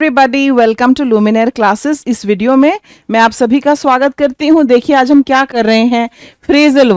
Everybody welcome to Luminaire classes. इस video में मैं आप सभी का स्वागत करती हूं। देखिए आज हम क्या कर रहे हैं, phrasal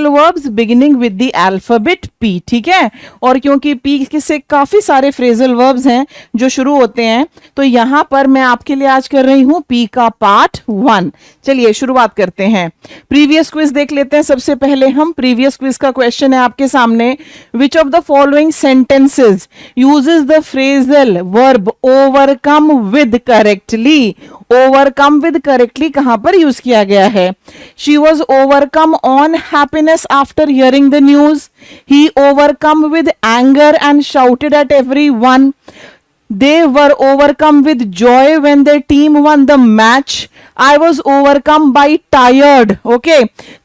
verbs beginning with the alphabet P. ठीक है, और क्योंकि पी से काफी सारे फ्रेजल वर्ब्स हैं जो शुरू होते हैं, तो यहां पर मैं आपके लिए आज कर रही हूं पी का पार्ट 1। चलिए शुरुआत करते हैं। प्रीवियस क्विज देख लेते हैं। सबसे पहले हम प्रीवियस क्विज का क्वेश्चन है आपके सामने, which of the following sentences uses the phrasal verb overcome with correctly. Overcome with correctly कहां पर यूज किया गया है? She was overcome on happiness after hearing the news. He overcome with anger and shouted at everyone. They were overcome with joy when their team won the match. I was overcome by tired. Okay,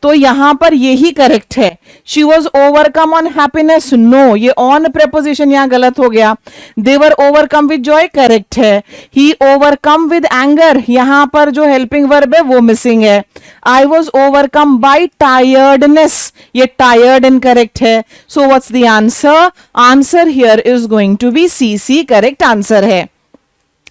तो यहां पर यही correct है। She was overcome on happiness. No, ये on preposition यहां गलत हो गया। They were overcome with joy correct है। He overcome with anger, यहां पर जो helping verb है वो मिसिंग है। I was overcome by tiredness, ये tired incorrect है। So what's the answer? Answer here is going to be C correct answer है।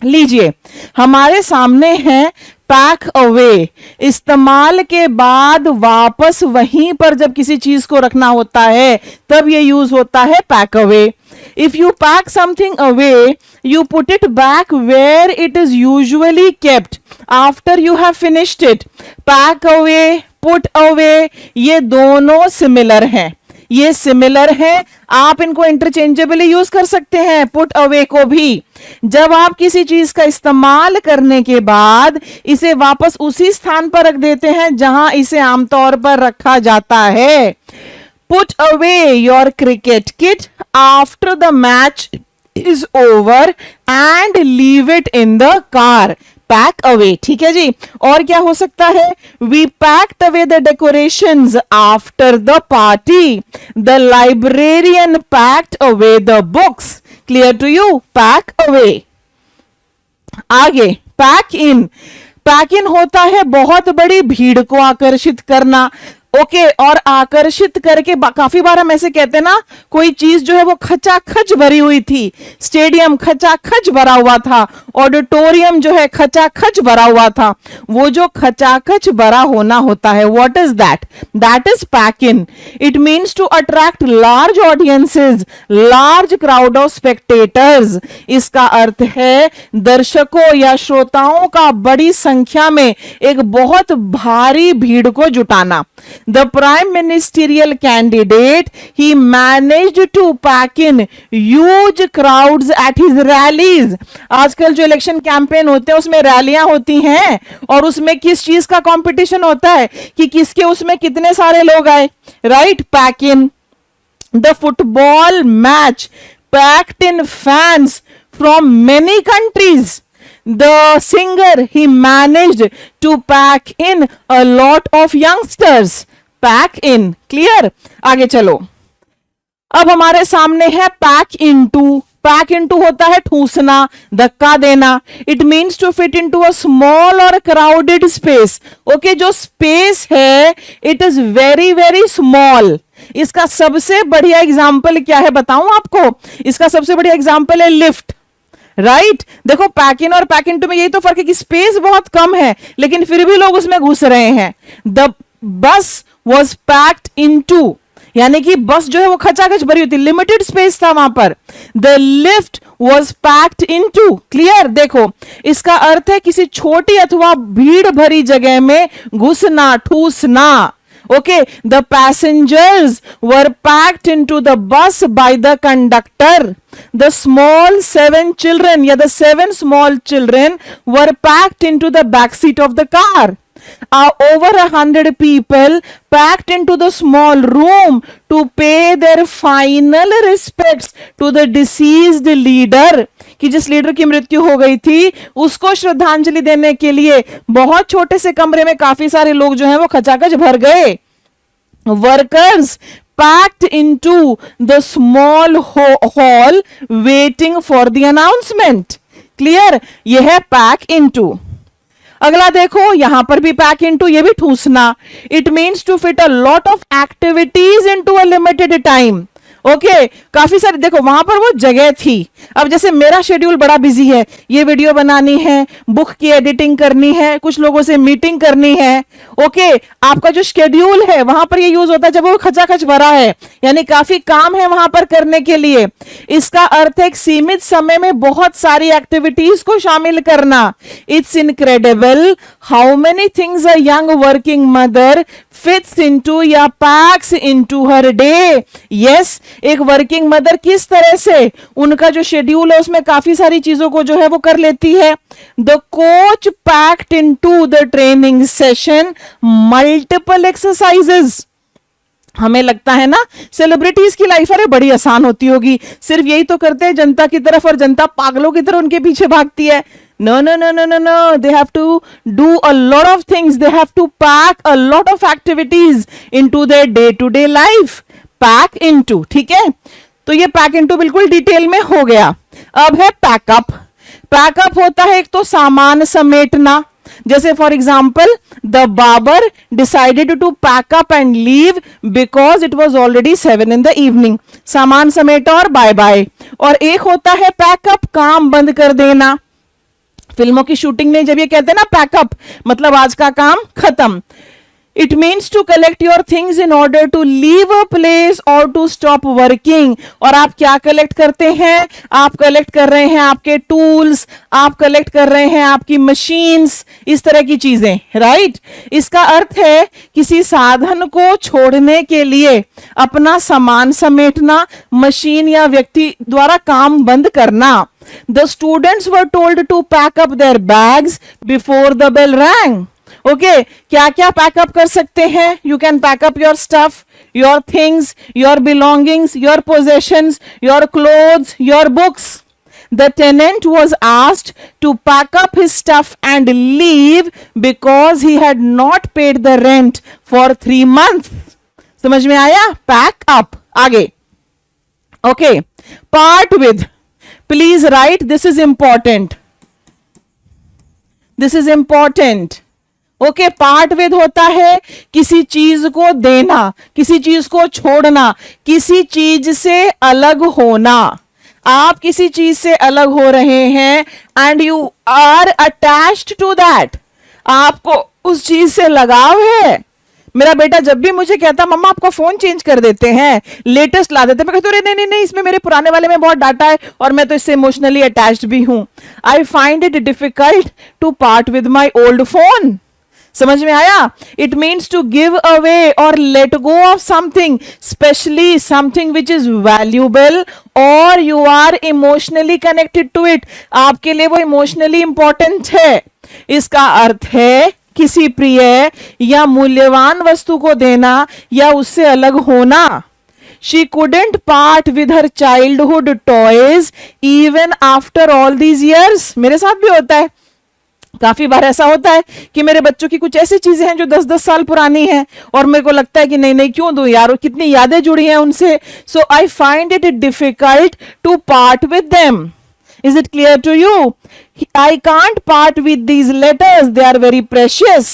लीजिए हमारे सामने है पैक अवे। इस्तेमाल के बाद वापस वहीं पर जब किसी चीज को रखना होता है तब ये यूज होता है pack away. If you pack something away you put it back where it is usually kept after you have finished it. Pack away, put away, ये दोनों सिमिलर हैं। ये सिमिलर है, आप इनको इंटरचेंजेबली यूज कर सकते हैं, पुट अवे को भी। जब आप किसी चीज का इस्तेमाल करने के बाद इसे वापस उसी स्थान पर रख देते हैं जहां इसे आमतौर पर रखा जाता है। Put away your cricket kit after the match is over and leave it in the car. Pack away, ठीक है जी। और क्या हो सकता है? We packed away the decorations after the party. The librarian packed away the books. Clear to you? Pack away. आगे pack in. Pack in होता है बहुत बड़ी भीड़ को आकर्षित करना। ओके, और आकर्षित करके काफी बार हम ऐसे कहते हैं ना, कोई चीज जो है वो खचाखच भरी हुई थी। स्टेडियम खचाखच भरा हुआ था, ऑडिटोरियम जो है खचाखच भरा हुआ था। वो जो खचाखच भरा होना होता है, what is that? That is pack in. It means to attract large audiences, large crowd of spectators. इसका अर्थ है दर्शकों या श्रोताओं का बड़ी संख्या में एक बहुत भारी भीड़ को जुटाना। The prime ministerial candidate, he managed to pack in huge crowds at his rallies. आजकल जो इलेक्शन कैंपेन होते हैं उसमें रैलियां होती हैं और उसमें किस चीज का कंपटीशन होता है कि किसके उसमें कितने सारे लोग आए, right? Pack in. The football match packed in fans from many countries. The singer, he managed to pack in a lot of youngsters. Pack in. Clear? आगे चलो। अब हमारे सामने है पैक इनटू। पैक इनटू होता है ठूसना, धक्का देना। It means to fit into a small or crowded space. Okay, जो स्पेस है it is very very small. इसका सबसे बढ़िया एग्जाम्पल क्या है बताऊं आपको? इसका सबसे बढ़िया एग्जाम्पल है लिफ्ट, राइट? देखो पैक इन और पैक इनटू में यही तो फर्क है कि स्पेस बहुत कम है लेकिन फिर भी लोग उसमें घुस रहे हैं। The bus was packed into, यानी कि बस जो है वो खचाखच भरी हुई थी, लिमिटेड स्पेस था वहां पर। The lift was packed into. Clear? देखो इसका अर्थ है किसी छोटी अथवा भीड़ भरी जगह में घुसना, ठूसना। Okay, the passengers were packed into the bus by the conductor. The small 7 children, the 7 small children were packed into the back seat of the car. Over 100 people packed into the small room to pay their final respects to the deceased leader. कि जिस leader की मृत्यु हो गई थी उसको श्रद्धांजलि देने के लिए बहुत छोटे से कमरे में काफी सारे लोग जो हैं वो खचाखच भर गए। Workers packed into the small hall waiting for the announcement. Clear? यह है pack into। अगला देखो, यहां पर भी पैक इनटू, ये भी ठूसना। It means to fit a lot of activities into a limited time. Okay काफी सारी, देखो वहां पर वो जगह थी। अब जैसे मेरा शेड्यूल बड़ा बिजी है, ये वीडियो बनानी है, बुक की एडिटिंग करनी है, कुछ लोगों से मीटिंग करनी है। ओके आपका जो शेड्यूल है वहां पर ये यूज होता है जब वो खचाखच भरा है, यानी काफी काम है वहां पर करने के लिए। इसका अर्थ है एक सीमित समय में बहुत सारी एक्टिविटीज को शामिल करना। It's incredible how many things a young working mother fits into या packs into her day. Yes, एक वर्किंग मदर किस तरह से उनका जो शेड्यूल है उसमें काफी सारी चीजों को जो है वो कर लेती है। The coach packed into the training session multiple exercises. हमें लगता है ना सेलिब्रिटीज की लाइफ अरे बड़ी आसान होती होगी, सिर्फ यही तो करते हैं जनता की तरफ और जनता पागलों की तरह उनके पीछे भागती है। No, no, no, no, no, no. They have to do a lot of things. They have to pack a lot of activities into their day-to-day life. Pack into, ठीक है? तो ये pack into बिल्कुल डिटेल में हो गया। अब है पैकअप। पैकअप होता है एक तो सामान समेटना, जैसे for example the Babur decided to pack up and leave because it was already 7 in the evening। सामान समेटा और बाय बाय। और एक होता है पैकअप काम बंद कर देना। फिल्मों की शूटिंग में जब ये कहते हैं ना पैकअप, मतलब आज का काम खत्म। It means to collect your things in order to leave a place or to stop working. और आप क्या कलेक्ट करते हैं? आप कलेक्ट कर रहे हैं आपके टूल्स, आप कलेक्ट कर रहे हैं आपकी मशीन्स, इस तरह की चीजें, राइट? इसका अर्थ है किसी साधन को छोड़ने के लिए अपना सामान समेटना, मशीन या व्यक्ति द्वारा काम बंद करना। The students were told to pack up their bags before the bell rang. Okay, क्या क्या पैकअप कर सकते हैं? You can pack up your stuff, your things, your belongings, your possessions, your clothes, your books. The tenant was asked to pack up his stuff and leave because he had not paid the rent for 3 months. समझ में आया? Pack up. आगे. Okay, part with. Please write, this is important. This is important. Okay part with होता है किसी चीज को देना, किसी चीज को छोड़ना, किसी चीज से अलग होना। आप किसी चीज से अलग हो रहे हैं and you are attached to that. आपको उस चीज से लगाव है। मेरा बेटा जब भी मुझे कहता मम्मा आपका फोन चेंज कर देते हैं, लेटेस्ट ला देते हैं, मैं कहती नहीं नहीं नहीं इसमें मेरे पुराने वाले में बहुत डाटा है और मैं तो इससे इमोशनली अटैच्ड भी हूं। I find it difficult to part with my old phone. समझ में आया? It means to give away और let go of something, especially something which is valuable और you are emotionally connected to it. आपके लिए वो इमोशनली इंपॉर्टेंट है। इसका अर्थ है किसी प्रिय या मूल्यवान वस्तु को देना या उससे अलग होना। She couldn't part with her childhood toys even after all these years। मेरे साथ भी होता है, काफी बार ऐसा होता है कि मेरे बच्चों की कुछ ऐसी चीजें हैं जो 10-10 साल पुरानी हैं और मेरे को लगता है कि नहीं नहीं क्यों दूं यार, कितनी यादें जुड़ी हैं उनसे। So I find it difficult to part with them. Is it clear to you? I can't part with these letters. They are very precious.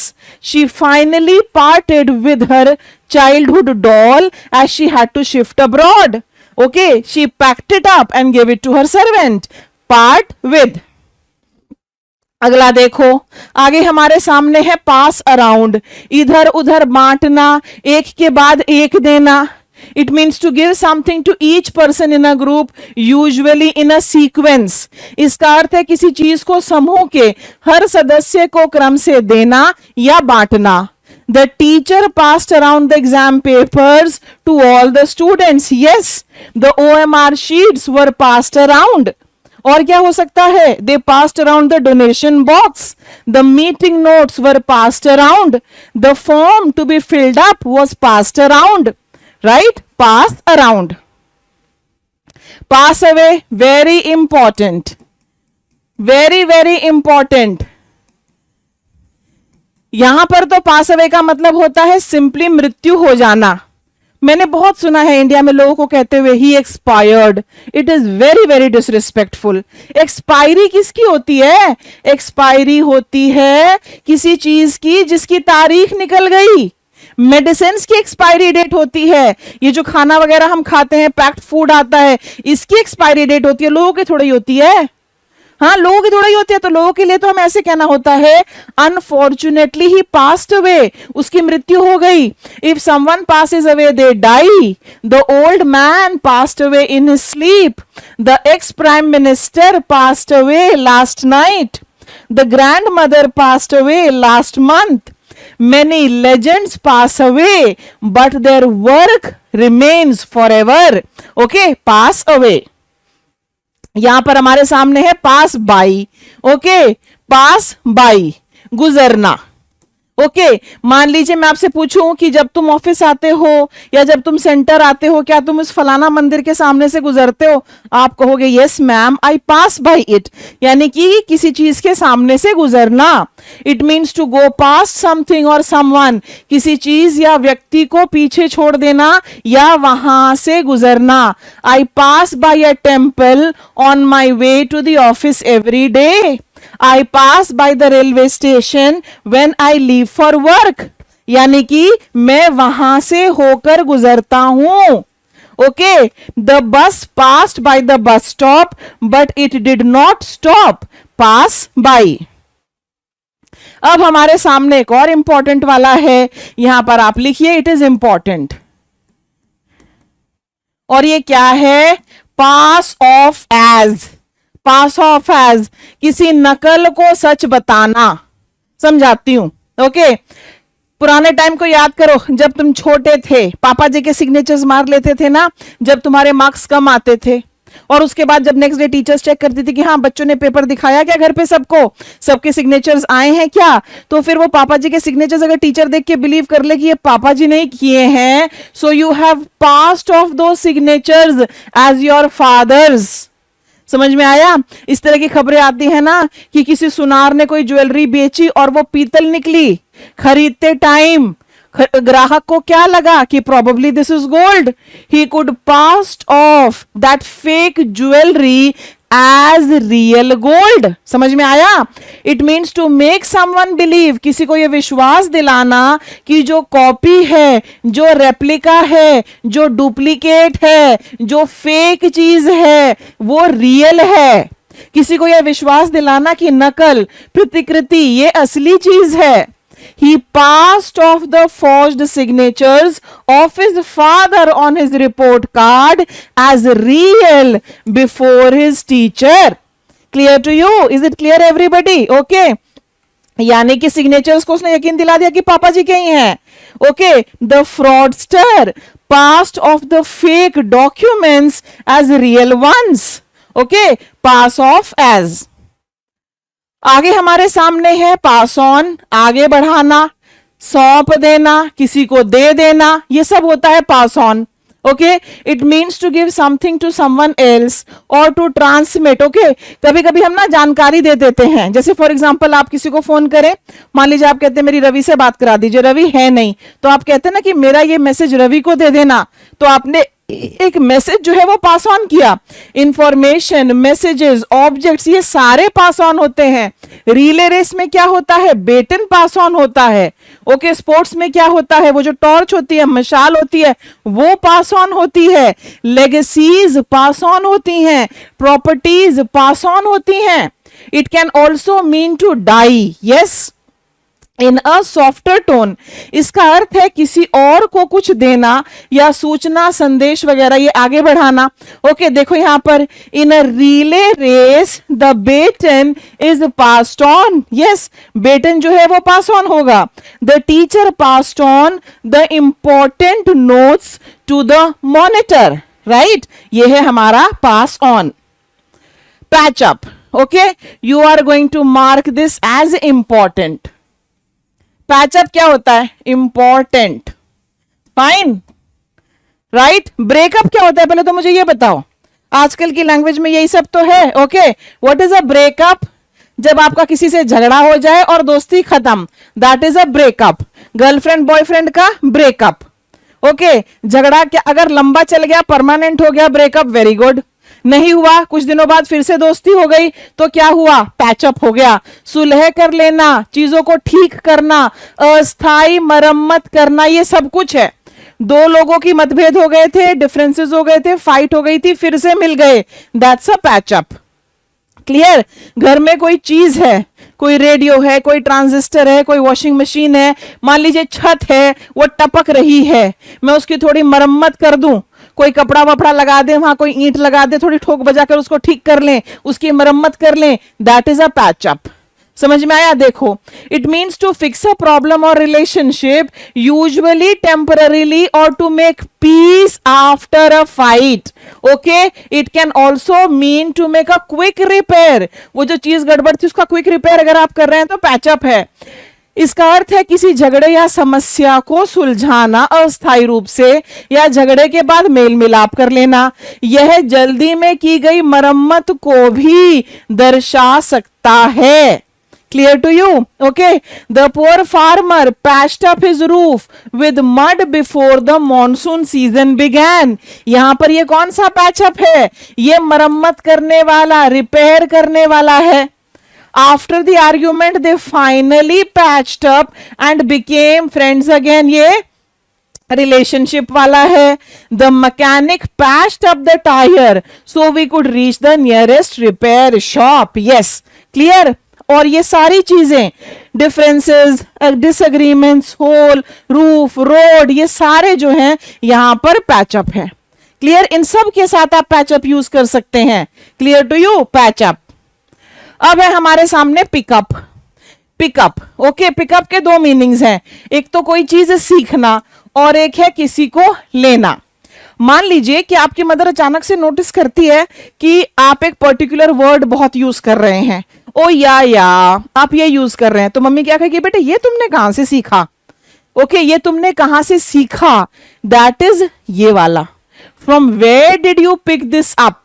She finally parted with her childhood doll as she had to shift abroad. Okay, she packed it up and gave it to her servant. Part with. अगला देखो, आगे हमारे सामने है पास around. इधर उधर बांटना, एक के बाद एक देना। It means to give something to each person in a group, usually in a sequence. इसका अर्थ है किसी चीज को समूह के हर सदस्य को क्रम से देना या बांटना। The teacher passed around the exam papers to all the students. Yes, the OMR sheets were passed around. और क्या हो सकता है? They passed around the donation box. The meeting notes were passed around. The form to be filled up was passed around. Right? Pass around. Pass away, very important. Very, very important. यहां पर तो pass away का मतलब होता है simply मृत्यु हो जाना। मैंने बहुत सुना है इंडिया में लोगों को कहते हुए ही expired. It is very very disrespectful. Expiry किसकी होती है? एक्सपायरी होती है किसी चीज की जिसकी तारीख निकल गई। मेडिसिन की एक्सपायरी डेट होती है, ये जो खाना वगैरह हम खाते हैं, पैक्ड फूड आता है, इसकी एक्सपायरी डेट होती है, लोगों की थोड़ी होती है। हाँ, लोगों की थोड़ा ही होती है। तो लोगों के लिए तो हमें ऐसे कहना होता है अनफॉर्चुनेटली ही पास्ड अवे, उसकी मृत्यु हो गई। If someone passes away they die, the old man passed away in his sleep, the ex prime minister passed away last night, the grandmother passed away last month, many legends pass away but their work remains forever. Okay, pass away. यहां पर हमारे सामने है पास by. Okay, pass by, गुजरना। Okay, मान लीजिए मैं आपसे पूछूं कि जब तुम ऑफिस आते हो या जब तुम सेंटर आते हो, क्या तुम इस फलाना मंदिर के सामने से गुजरते हो? आप कहोगे yes ma'am, I pass by it, यानी कि किसी चीज के सामने से गुजरना। It means to go past something or someone, किसी चीज या व्यक्ति को पीछे छोड़ देना या वहां से गुजरना। I pass by a temple on my way to the office every day. I pass by the railway station when I leave for work, यानी कि मैं वहां से होकर गुजरता हूं। Okay, the bus passed by the bus stop but it did not stop, pass by। अब हमारे सामने एक और इंपॉर्टेंट वाला है, यहां पर आप लिखिए इट इज इंपॉर्टेंट, और ये क्या है? Pass of age. Pass of age, किसी नकल को सच बताना। समझाती हूं। ओके, पुराने टाइम को याद करो, जब तुम छोटे थे पापा जी के सिग्नेचर्स मार लेते थे ना, जब तुम्हारे मार्क्स कम आते थे, और उसके बाद जब नेक्स्ट डे टीचर्स चेक करती थी कि हाँ बच्चों ने पेपर दिखाया क्या घर पे, सबको सबके सिग्नेचर्स आए हैं क्या, तो फिर वो पापा जी के सिग्नेचर्स अगर टीचर देख के बिलीव कर ले कि ये पापा जी ने किए हैं, so you have passed of दो सिग्नेचर्स एज योर फादर्स। समझ में आया? इस तरह की खबरें आती है ना कि किसी सुनार ने कोई ज्वेलरी बेची और वो पीतल निकली। खरीदते टाइम ग्राहक को क्या लगा कि probably this is gold. He could past off that fake jewellery as real gold. समझ में आया? It means to make someone believe, किसी को यह विश्वास दिलाना कि जो कॉपी है, जो रेप्लिका है, जो डुप्लीकेट है, जो फेक चीज है वो रियल है। किसी को यह विश्वास दिलाना कि नकल, प्रतिकृति ये असली चीज है। He passed off the forged signatures of his father on his report card as real before his teacher. Clear to you? Is it clear everybody? Okay. यानी कि सिग्नेचर्स को उसने यकीन दिला दिया कि पापा जी के ही हैं। Okay. The fraudster passed off the fake documents as real ones. Okay. Pass off as. आगे हमारे सामने है पास ऑन, आगे बढ़ाना, सौंप देना, किसी को दे देना, ये सब होता है pass on. Okay, it means to give something to someone else or to transmit. Okay, कभी कभी हम ना जानकारी दे देते हैं, जैसे फॉर एग्जांपल आप किसी को फोन करें, मान लीजिए आप कहते हैं मेरी रवि से बात करा दीजिए, रवि है नहीं, तो आप कहते हैं ना कि मेरा ये मैसेज रवि को दे देना, तो आपने एक मैसेज जो है वो पास ऑन किया। इंफॉर्मेशन, मैसेजेस, ऑब्जेक्ट्स ये सारे पास ऑन होते हैं। रिले रेस में क्या होता है? बेटन पास ऑन होता है। ओके, स्पोर्ट्स में क्या होता है? वो जो टॉर्च होती है, मशाल होती है, वो पास ऑन होती है। लेगेसीज पास ऑन होती हैं, प्रॉपर्टीज पास ऑन होती हैं। It can also mean to die. Yes, in a softer tone, इसका अर्थ है किसी और को कुछ देना या सूचना, संदेश वगैरह ये आगे बढ़ाना। ओके, देखो यहां पर in a relay race the baton is passed on. Yes, baton जो है वो पास ऑन होगा। The teacher passed on the important notes to the monitor. Right, ये है हमारा pass on. Patch up. Okay, you are going to mark this as important. Patch up क्या होता है? इंपॉर्टेंट। Fine, right. ब्रेकअप क्या होता है पहले तो मुझे ये बताओ, आजकल की लैंग्वेज में यही सब तो है। Okay, what is a breakup? जब आपका किसी से झगड़ा हो जाए और दोस्ती खत्म, that is a breakup. Girlfriend boyfriend का ब्रेकअप। ओके, झगड़ा क्या अगर लंबा चल गया, परमानेंट हो गया ब्रेकअप, वेरी गुड। नहीं हुआ, कुछ दिनों बाद फिर से दोस्ती हो गई, तो क्या हुआ, पैचअप हो गया। सुलह कर लेना, चीजों को ठीक करना, अस्थाई मरम्मत करना, ये सब कुछ है। दो लोगों की मतभेद हो गए थे, डिफरेंसेस हो गए थे, फाइट हो गई थी, फिर से मिल गए, दैट्स अ पैचअप। क्लियर? घर में कोई चीज है, कोई रेडियो है, कोई ट्रांजिस्टर है, कोई वॉशिंग मशीन है, मान लीजिए छत है वो टपक रही है, मैं उसकी थोड़ी मरम्मत कर दूं, कोई कपड़ा वपड़ा लगा दे, वहां कोई ईंट लगा दे, थोड़ी ठोक बजाकर उसको ठीक कर लें, उसकी मरम्मत कर लें, दैट इज अ पैचअप। समझ में आया? देखो, it means to fix a problem or relationship usually temporarily or to make peace after a fight. Okay, it can also mean to make a quick repair. वो जो चीज गड़बड़ थी उसका क्विक रिपेयर अगर आप कर रहे हैं तो पैचअप है। इसका अर्थ है किसी झगड़े या समस्या को सुलझाना अस्थायी रूप से, या झगड़े के बाद मेल मिलाप कर लेना। यह जल्दी में की गई मरम्मत को भी दर्शा सकता है। Clear to you? Okay. The poor farmer patched up his roof with mud before the monsoon season began. यहां पर ये कौन सा पैचअप है? ये मरम्मत करने वाला, रिपेयर करने वाला है। After the argument, they finally patched up and became friends again. ये रिलेशनशिप वाला है। The mechanic patched up the tyre so we could reach the nearest repair shop. Yes, clear? और ये सारी चीजें, differences, disagreements, hole, roof, road, ये सारे जो हैं यहां पर पैचअप है। क्लियर? इन सब के साथ आप पैचअप यूज कर सकते हैं। Clear to you? पैचअप। अब है हमारे सामने पिकअप। पिकअप, ओके, पिकअप के दो मीनिंग्स हैं, एक तो कोई चीज सीखना और एक है किसी को लेना। मान लीजिए कि आपकी मदर अचानक से नोटिस करती है कि आप एक पर्टिकुलर वर्ड बहुत यूज कर रहे हैं, ओ या आप ये यूज कर रहे हैं, तो मम्मी क्या कहेगी, बेटे ये तुमने कहां से सीखा? ओके, ये तुमने कहां से सीखा, दैट इज ये वाला। From where did you pick this up?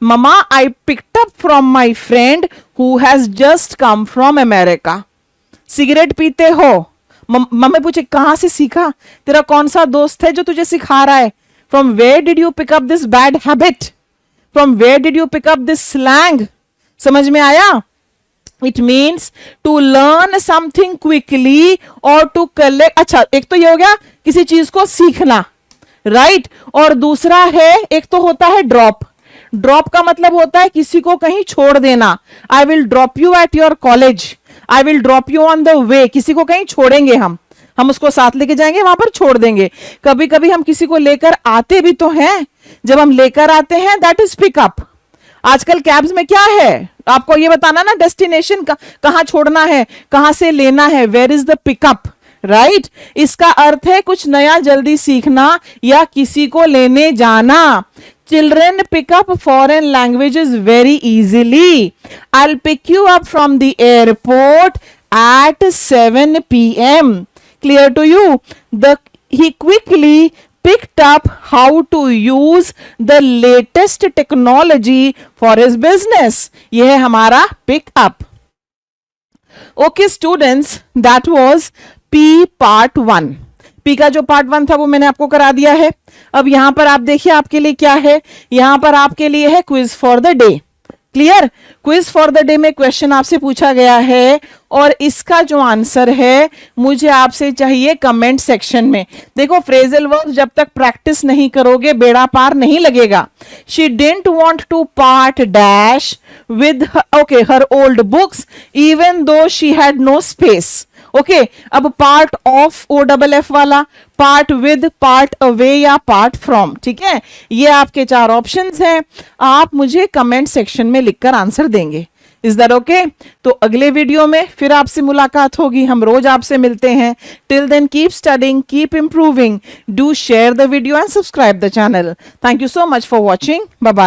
Mama, I picked up from my friend who has just come from America. Cigarette पीते हो, मम्मी पूछे कहां से सीखा, तेरा कौन सा दोस्त है जो तुझे सिखा रहा है? From where did you pick up this bad habit? From where did you pick up this slang? समझ में आया? It means to learn something quickly or to collect. अच्छा, एक तो ये हो गया किसी चीज को सीखना, राइट? और दूसरा है, एक तो होता है ड्रॉप। ड्रॉप का मतलब होता है किसी को कहीं छोड़ देना। I will drop you at your college, I will drop you on the way. किसी को कहीं छोड़ेंगे, हम उसको साथ लेके जाएंगे, वहां पर छोड़ देंगे। कभी कभी हम किसी को लेकर आते भी तो हैं, जब हम लेकर आते हैं दैट इज पिकअप। आजकल कैब्स में क्या है, आपको ये बताना ना डेस्टिनेशन कहां छोड़ना है, कहां से लेना है, where is the pickup, right? इसका अर्थ है कुछ नया जल्दी सीखना या किसी को लेने जाना। Children pick up foreign languages very easily. I'll pick you up from the airport at 7 p.m. Clear to you? He quickly picked up how to use the latest technology for his business. यह है हमारा pick up. Okay students, that was P part 1. P का जो part 1 था वो मैंने आपको करा दिया है। अब यहां पर आप देखिए आपके लिए क्या है, यहां पर आपके लिए है quiz for the day. Clear? Quiz for the day में क्वेश्चन आपसे पूछा गया है और इसका जो आंसर है मुझे आपसे चाहिए कमेंट सेक्शन में। देखो, फ्रेजल वर्ब जब तक प्रैक्टिस नहीं करोगे बेड़ा पार नहीं लगेगा। She didn't want to part dash with okay her old books even though she had no space. Okay, अब पार्ट ऑफ OFF वाला, पार्ट विद, पार्ट अवे या पार्ट फ्रॉम, ठीक है? ये आपके 4 ऑप्शंस हैं, आप मुझे कमेंट सेक्शन में लिखकर आंसर देंगे। Is that okay? तो अगले वीडियो में फिर आपसे मुलाकात होगी, हम रोज आपसे मिलते हैं। Till then keep studying, keep improving, do share the video and subscribe the channel. Thank you so much for watching. Bye bye.